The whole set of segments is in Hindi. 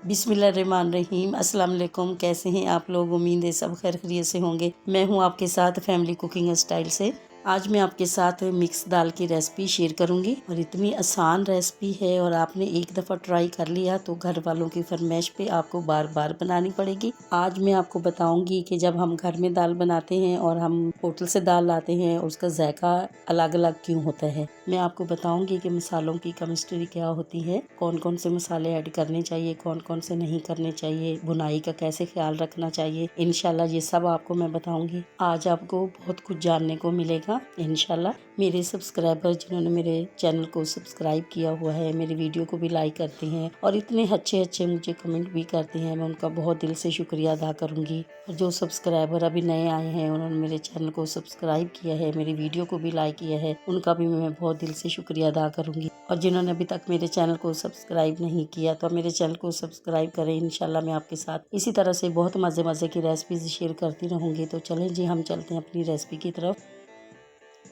बिस्मिल्लाहिर्रहमानिर्रहीम। अस्सलाम वालेकुम। कैसे हैं आप लोग? उम्मीद है सब खैर खैरियत से होंगे। मैं हूं आपके साथ फैमिली कुकिंग स्टाइल से। आज मैं आपके साथ मिक्स दाल की रेसिपी शेयर करूंगी और इतनी आसान रेसिपी है और आपने एक दफ़ा ट्राई कर लिया तो घर वालों की फरमाइश पे आपको बार बार बनानी पड़ेगी। आज मैं आपको बताऊंगी कि जब हम घर में दाल बनाते हैं और हम होटल से दाल लाते हैं उसका जायका अलग अलग क्यों होता है। मैं आपको बताऊंगी कि मसालों की केमिस्ट्री क्या होती है, कौन कौन से मसाले ऐड करने चाहिए, कौन कौन से नहीं करने चाहिए, बुनाई का कैसे ख्याल रखना चाहिए। इंशाल्लाह ये सब आपको मैं बताऊंगी। आज आपको बहुत कुछ जानने को मिलेगा इंशाल्लाह। मेरे सब्सक्राइबर जिन्होंने मेरे चैनल को सब्सक्राइब किया हुआ है, मेरी वीडियो को भी लाइक करते हैं और इतने अच्छे अच्छे मुझे कमेंट भी करते हैं, मैं उनका बहुत दिल से शुक्रिया अदा करूंगी। और जो सब्सक्राइबर अभी नए आए हैं, उन्होंने मेरे चैनल को सब्सक्राइब किया है, मेरी वीडियो को भी लाइक किया है, उनका भी मैं बहुत दिल से शुक्रिया अदा करूंगी। और जिन्होंने अभी तक मेरे चैनल को सब्सक्राइब नहीं किया तो मेरे चैनल को सब्सक्राइब करें। इंशाल्लाह मैं आपके साथ इसी तरह से बहुत मज़े मज़े की रेसिपीज शेयर करती रहूँगी। तो चलें जी, हम चलते हैं अपनी रेसिपी की तरफ।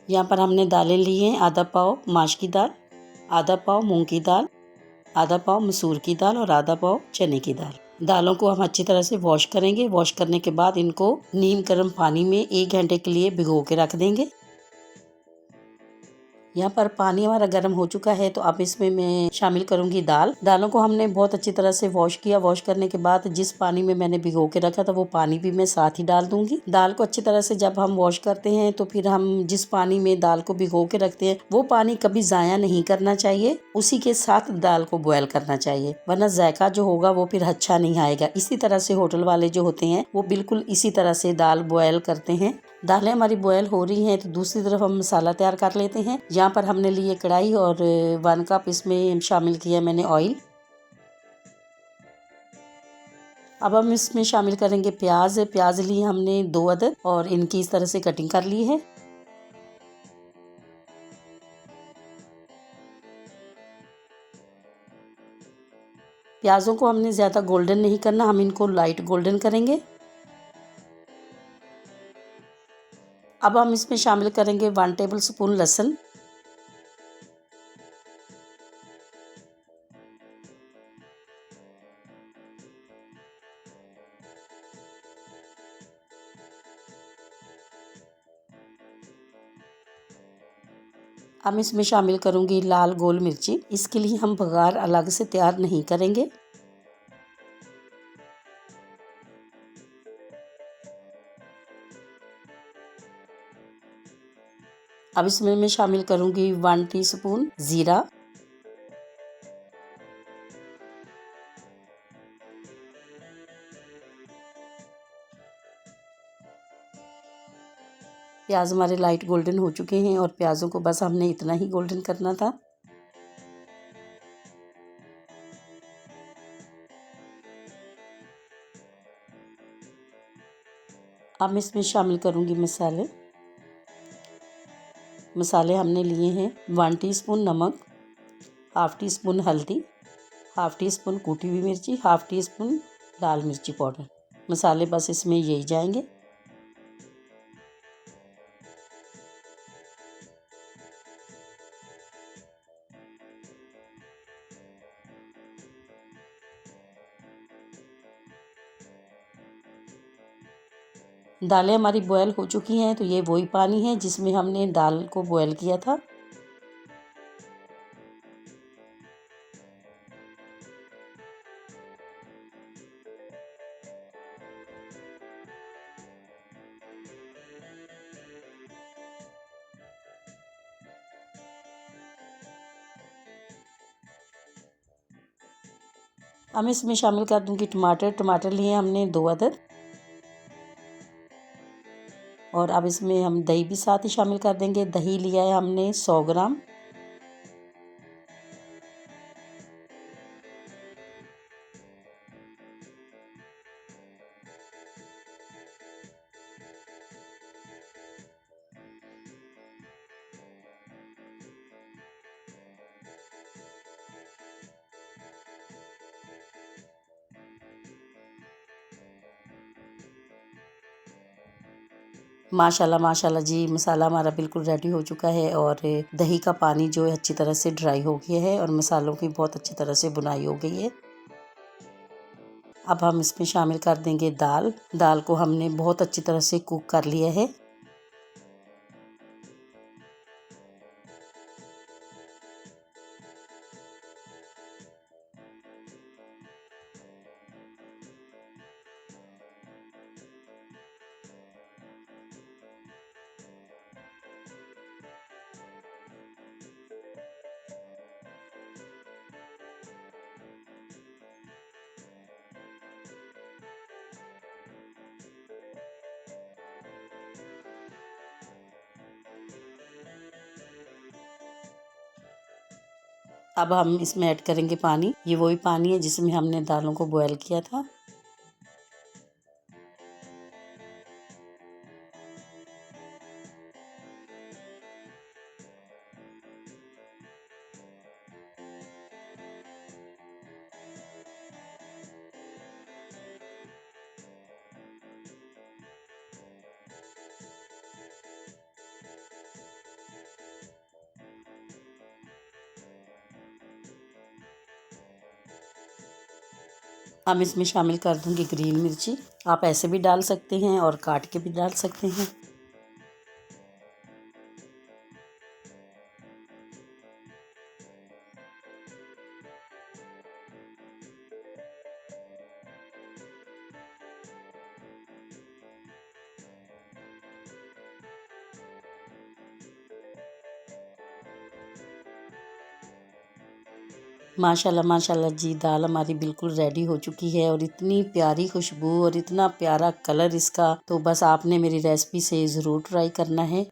यहाँ पर हमने दालें ली हैं, आधा पाव माश की दाल, आधा पाव मूंग की दाल, आधा पाव मसूर की दाल और आधा पाव चने की दाल। दालों को हम अच्छी तरह से वॉश करेंगे। वॉश करने के बाद इनको नीम गर्म पानी में 1 घंटे के लिए भिगो के रख देंगे। यहाँ पर पानी हमारा गर्म हो चुका है तो अब इसमें मैं शामिल करूंगी दाल। दालों को हमने बहुत अच्छी तरह से वॉश किया। वॉश करने के बाद जिस पानी में मैंने भिगो के रखा था वो पानी भी मैं साथ ही डाल दूंगी। दाल को अच्छी तरह से जब हम वॉश करते हैं तो फिर हम जिस पानी में दाल को भिगो के रखते हैं वो पानी कभी जाया नहीं करना चाहिए, उसी के साथ दाल को बॉयल करना चाहिए, वरना जायका जो होगा वो फिर अच्छा नहीं आएगा। इसी तरह से होटल वाले जो होते हैं वो बिल्कुल इसी तरह से दाल बॉयल करते हैं। दालें हमारी बॉयल हो रही हैं तो दूसरी तरफ हम मसाला तैयार कर लेते हैं। यहाँ पर हमने लिए कढ़ाई और 1 कप इसमें शामिल किया मैंने ऑयल। अब हम इसमें शामिल करेंगे प्याज। प्याज लिए हमने 2 अदद और इनकी इस तरह से कटिंग कर ली है। प्याजों को हमने ज़्यादा गोल्डन नहीं करना, हम इनको लाइट गोल्डन करेंगे। अब हम इसमें शामिल करेंगे 1 टेबल स्पून लहसुन। अब इसमें शामिल करूंगी लाल गोल मिर्ची। इसके लिए हम बघार अलग से तैयार नहीं करेंगे। अब इसमें मैं शामिल करूंगी 1 टीस्पून जीरा, प्याज हमारे लाइट गोल्डन हो चुके हैं और प्याजों को बस हमने इतना ही गोल्डन करना था। अब इसमें शामिल करूंगी मसाले। मसाले हमने लिए हैं 1 टीस्पून नमक, हाफ टी स्पून हल्दी, हाफ टी स्पून कूटी हुई मिर्ची, हाफ टी स्पून लाल मिर्ची पाउडर। मसाले बस इसमें यही जाएंगे। दालें हमारी बॉयल हो चुकी हैं तो ये वही पानी है जिसमें हमने दाल को बॉयल किया था। अब मैं इसमें शामिल कर दूंगी टमाटर। टमाटर लिए हमने 2 अदद और अब इसमें हम दही भी साथ ही शामिल कर देंगे। दही लिया है हमने 100 ग्राम। माशाल्लाह माशाल्लाह जी, मसाला हमारा बिल्कुल रेडी हो चुका है और दही का पानी जो है अच्छी तरह से ड्राई हो गया है और मसालों की बहुत अच्छी तरह से बुनाई हो गई है। अब हम इसमें शामिल कर देंगे दाल। दाल को हमने बहुत अच्छी तरह से कुक कर लिया है। अब हम इसमें ऐड करेंगे पानी। ये वही पानी है जिसमें हमने दालों को बॉयल किया था। हम इसमें शामिल कर दूंगी ग्रीन मिर्ची। आप ऐसे भी डाल सकते हैं और काट के भी डाल सकते हैं। माशाल्लाह माशाल्लाह जी, दाल हमारी बिल्कुल रेडी हो चुकी है और इतनी प्यारी खुशबू और इतना प्यारा कलर इसका, तो बस आपने मेरी रेसिपी से ज़रूर ट्राई करना है।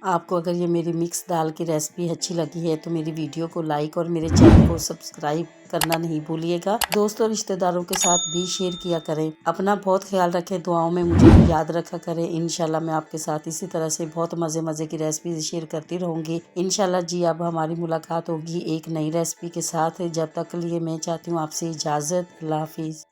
आपको अगर ये मेरी मिक्स दाल की रेसिपी अच्छी लगी है तो मेरी वीडियो को लाइक और मेरे चैनल को सब्सक्राइब करना नहीं भूलिएगा। दोस्तों रिश्तेदारों के साथ भी शेयर किया करें। अपना बहुत ख्याल रखें, दुआओं में मुझे याद रखा करें। इंशाल्लाह मैं आपके साथ इसी तरह से बहुत मज़े मज़े की रेसिपी शेयर करती रहूँगी। इंशाल्लाह जी, अब हमारी मुलाकात होगी एक नई रेसिपी के साथ। जब तक के लिए मैं चाहती हूँ आपसे इजाज़त। अल्लाह हाफिज़।